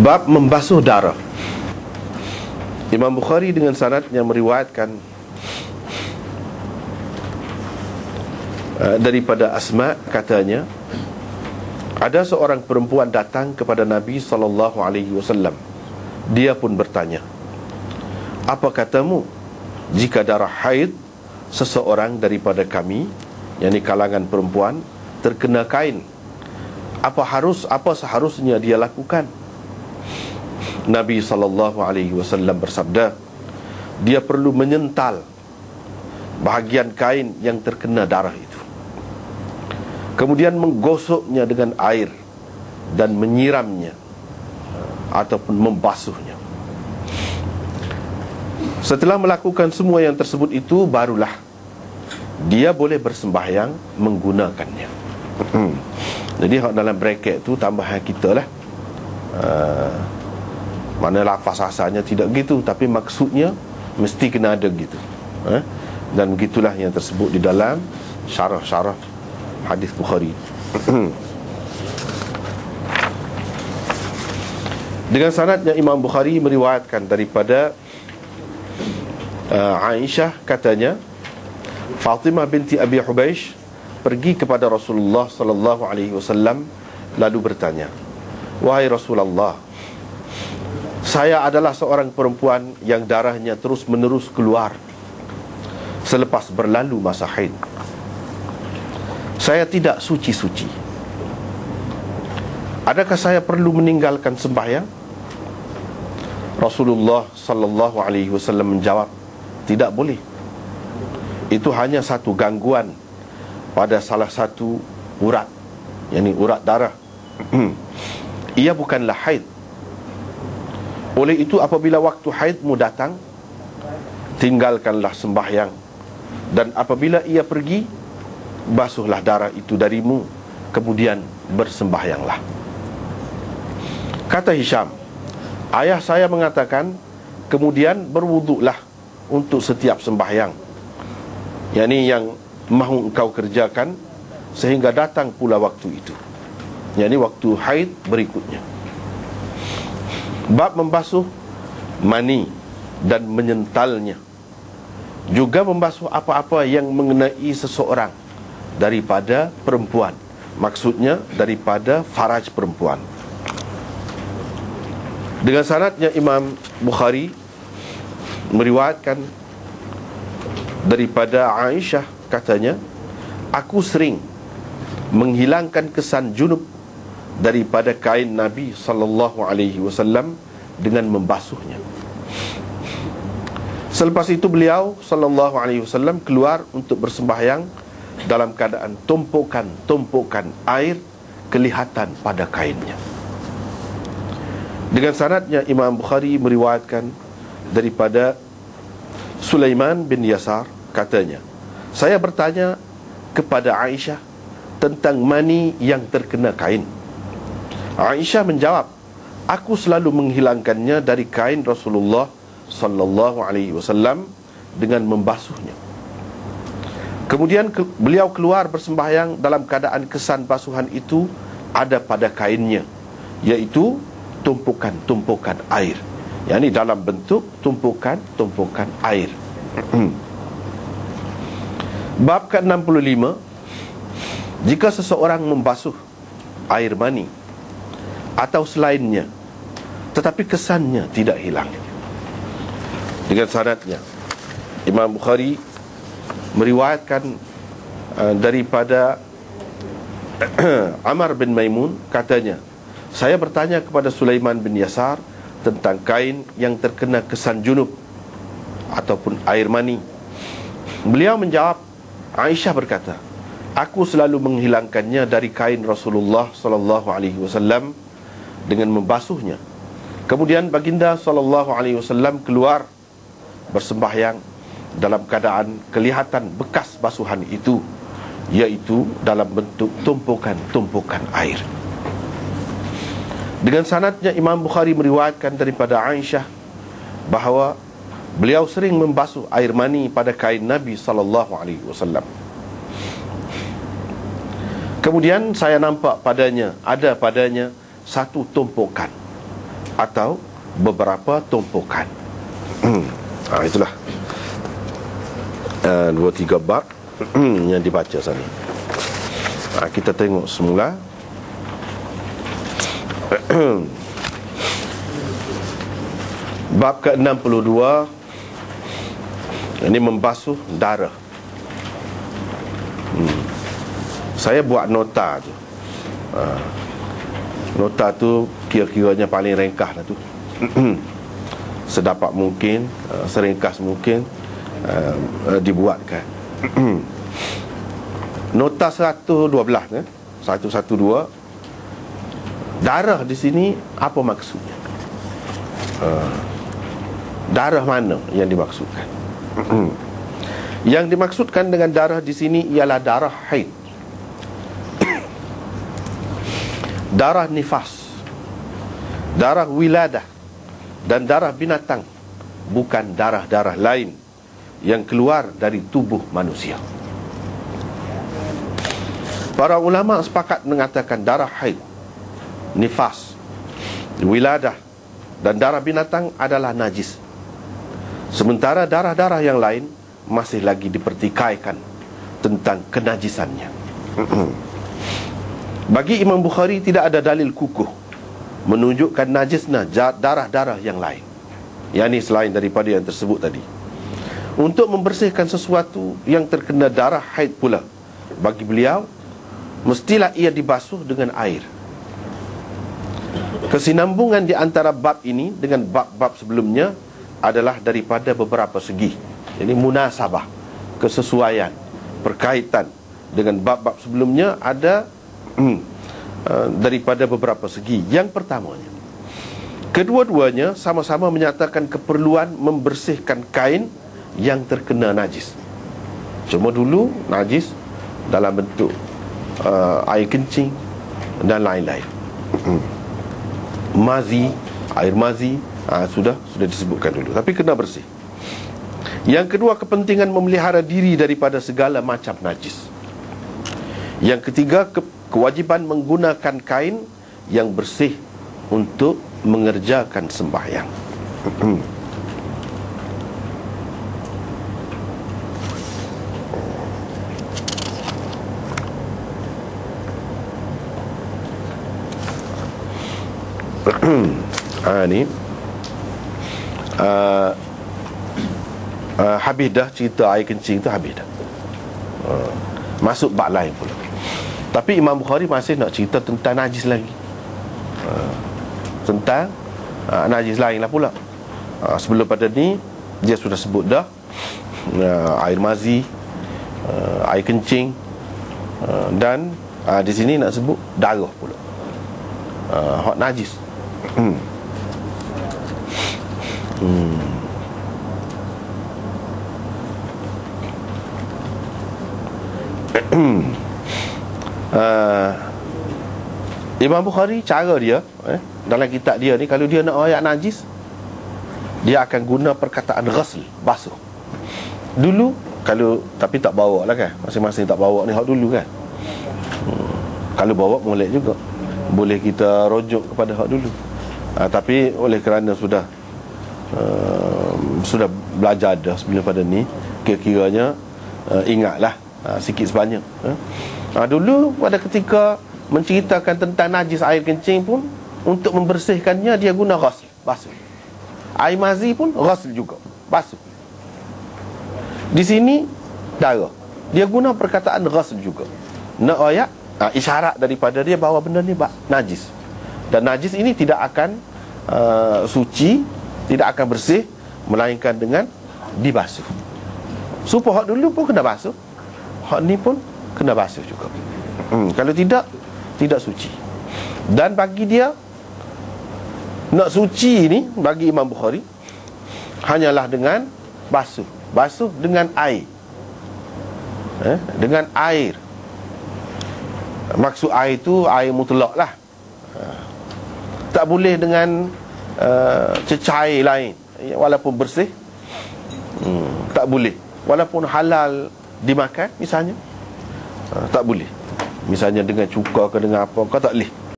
Bab membasuh darah. Imam Bukhari dengan sanadnya meriwayatkan daripada Asma, katanya, ada seorang perempuan datang kepada Nabi SAW. Dia pun bertanya, apa katamu jika darah haid seseorang daripada kami, yakni kalangan perempuan, terkena kain, apa seharusnya dia lakukan? Nabi SAW bersabda, dia perlu menyental bahagian kain yang terkena darah itu, kemudian menggosoknya dengan air dan menyiramnya ataupun membasuhnya. Setelah melakukan semua yang tersebut itu, barulah dia boleh bersembahyang menggunakannya. Jadi dalam bracket tu tambahan kita lah, mana lafaz asalnya tidak gitu, tapi maksudnya mesti kena ada gitu. Dan begitulah yang tersebut di dalam syarah hadis Bukhari. Dengan sanadnya Imam Bukhari meriwayatkan daripada Aisyah, katanya, Fatimah binti Abi Hubeish pergi kepada Rasulullah SAW lalu bertanya, wahai Rasulullah, saya adalah seorang perempuan yang darahnya terus menerus keluar selepas berlalu masa haid. Saya tidak suci-suci. Adakah saya perlu meninggalkan sembahyang? Rasulullah SAW menjawab, tidak boleh. Itu hanya satu gangguan pada salah satu urat, yakni urat darah. Ia bukanlah haid. Oleh itu, apabila waktu haidmu datang, tinggalkanlah sembahyang, dan apabila ia pergi, basuhlah darah itu darimu, kemudian bersembahyanglah. Kata Hisham, ayah saya mengatakan, kemudian berwuduklah untuk setiap sembahyang, yakni yang mahu engkau kerjakan sehingga datang pula waktu itu, yakni waktu haid berikutnya. Bab membasuh mani dan menyentalnya, juga membasuh apa-apa yang mengenai seseorang daripada perempuan, maksudnya daripada faraj perempuan. Dengan sanadnya Imam Bukhari meriwayatkan daripada Aisyah, katanya, aku sering menghilangkan kesan junub daripada kain Nabi SAW dengan membasuhnya. Selepas itu beliau SAW keluar untuk bersembahyang dalam keadaan tumpukan air kelihatan pada kainnya. Dengan sanadnya Imam Bukhari meriwayatkan daripada Sulaiman bin Yasar, katanya, saya bertanya kepada Aisyah tentang mani yang terkena kain. Aisyah menjawab, aku selalu menghilangkannya dari kain Rasulullah SAW dengan membasuhnya. Kemudian beliau keluar bersembahyang dalam keadaan kesan basuhan itu ada pada kainnya, yaitu tumpukan air, yakni dalam bentuk tumpukan air. Bab ke-65, jika seseorang membasuh air mani atau selainnya tetapi kesannya tidak hilang. Dengan sanadnya Imam Bukhari meriwayatkan daripada Amr bin Maimun, katanya, saya bertanya kepada Sulaiman bin Yasar tentang kain yang terkena kesan junub ataupun air mani. Beliau menjawab, Aisyah berkata, aku selalu menghilangkannya dari kain Rasulullah SAW dengan membasuhnya. Kemudian baginda SAW keluar bersembahyang dalam keadaan kelihatan bekas basuhan itu, yaitu dalam bentuk tumpukan air. Dengan sanadnya Imam Bukhari meriwayatkan daripada Aisyah bahawa beliau sering membasuh air mani pada kain Nabi SAW. Kemudian saya nampak ada padanya satu tumpukan atau beberapa tumpukan. Itulah 2-3 bab yang dibaca sana. Kita tengok semula. Bab ke-62, ini membasuh darah. Saya buat nota tu. Nota tu kira-kiranya paling ringkas lah tu. Sedapat mungkin, seringkas mungkin dibuatkan. Nota 112 112. Darah di sini apa maksudnya? Darah mana yang dimaksudkan? Yang dimaksudkan dengan darah di sini ialah darah haid, darah nifas, darah wiladah, dan darah binatang, bukan darah-darah lain yang keluar dari tubuh manusia. Para ulama sepakat mengatakan darah haid, nifas, wiladah, dan darah binatang adalah najis. Sementara darah-darah yang lain masih lagi dipertikaikan tentang kenajisannya. Bagi Imam Bukhari tidak ada dalil kukuh menunjukkan najisnya darah-darah yang lain, yakni selain daripada yang tersebut tadi. Untuk membersihkan sesuatu yang terkena darah haid pula, bagi beliau mestilah ia dibasuh dengan air. Kesinambungan di antara bab ini dengan bab-bab sebelumnya adalah daripada beberapa segi. Jadi munasabah, kesesuaian, berkaitan dengan bab-bab sebelumnya ada daripada beberapa segi. Yang pertamanya, kedua-duanya sama-sama menyatakan keperluan membersihkan kain yang terkena najis. Cuma dulu najis dalam bentuk air kencing dan lain-lain. Mazi, air mazi, sudah disebutkan dulu, tapi kena bersih. Yang kedua, kepentingan memelihara diri daripada segala macam najis. Yang ketiga, kewajiban menggunakan kain yang bersih untuk mengerjakan sembahyang. Ni habis dah cerita air kencing tu, habis dah. Masuk bab lain pula. Tapi Imam Bukhari masih nak cerita tentang najis lagi. Tentang najis lain lah pula. Sebelum pada ni dia sudah sebut dah air mazi, air kencing, dan di sini nak sebut darah pula, hak najis. Imam Bukhari, cara dia dalam kitab dia ni, kalau dia nak ayat najis, dia akan guna perkataan ghasl, basuh. Dulu kalau, tapi tak bawa lah kan, masing-masing tak bawa ni hak dulu kan. Kalau bawa boleh juga, boleh kita rujuk kepada hak dulu. Tapi oleh kerana sudah belajar dah sebelum pada ni, kira-kiranya ingatlah sikit sebanyak. Dulu pada ketika menceritakan tentang najis air kencing pun, untuk membersihkannya dia guna ghasl, basuh. Air mazi pun ghasl juga, basuh. Di sini darah, dia guna perkataan ghasl juga. Nak ayat isyarat daripada dia bahawa benda ni najis. Dan najis ini tidak akan suci, tidak akan bersih, melainkan dengan dibasuh. Supaya hak dulu pun kena basuh, hak ni pun kena basuh juga. Kalau tidak suci. Dan bagi dia, nak suci ni bagi Imam Bukhari hanyalah dengan basuh. Basuh dengan air, dengan air. Maksud air tu air mutlak lah. Tak boleh dengan cecair lain, walaupun bersih. Tak boleh, walaupun halal dimakan misalnya, tak boleh. Misalnya dengan cuka ke dengan apa, kau tak boleh.